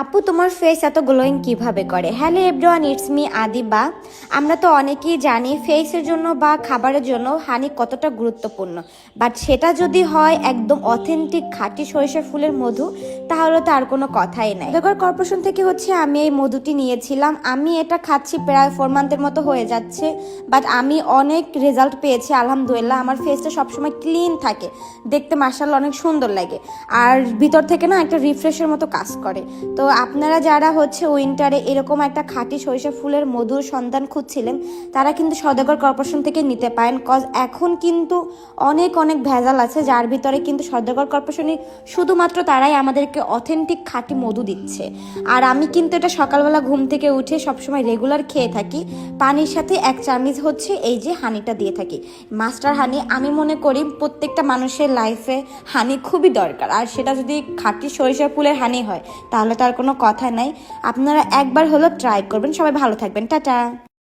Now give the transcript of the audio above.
আপু তোমার ফেস এত গ্লোয়িং কিভাবে করে? Hello everyone, it's me Adiba. আমরা তো অনেকেই জানি ফেসের জন্য বা খাবারের জন্য হানি কতটা গুরুত্বপূর্ণ, বাট সেটা যদি হয় একদম অথেন্টিক খাঁটি সরিষা ফুলের মধু, তাহলে তো আর কোনো কথাই নাই। সুধাগর কর্পোরেশন থেকে আমি এই মধুটি নিয়েছিলাম। আমি এটা খাচ্ছি প্রায় 4 মান্থের মতো হয়ে যাচ্ছে, বাট আমি অনেক রেজাল্ট পেয়েছি আলহামদুলিল্লাহ। আমার ফেসটা সবসময় ক্লিন থাকে, দেখতে মাশাআল্লাহ অনেক সুন্দর লাগে, আর ভিতর থেকে না একটা রিফ্রেশের মতো কাজ করে। তো আপনারা যারা উইন্টারে এরকম একটা খাঁটি সরিষা ফুলের মধুর সন্ধান খুঁজছিলেন, তারা কিন্তু সওদাগর কর্পোরেশন থেকে নিতে পারেন। কজ এখন কিন্তু অনেক অনেক ভেজাল আছে, যার ভিতরে কিন্তু সওদাগর কর্পোরেশনে শুধুমাত্র তারাই আমাদেরকে অথেন্টিক খাঁটি মধু দিচ্ছে। আর আমি কিন্তু এটা সকালবেলা ঘুম থেকে উঠে সবসময় রেগুলার খেয়ে থাকি। পানির সাথে 1 চামচ এই যে হানিটা দিয়ে থাকি, মাস্টার হানি। আমি মনে করি প্রত্যেকটা মানুষের লাইফে হানি খুবই দরকার, আর সেটা যদি খাঁটি সরিষা ফুলের হানি হয় তাহলে তার কোনো কথা নাই। আপনারা একবার হলো ট্রাই করবেন। সবাই ভালো থাকবেন, টাটা।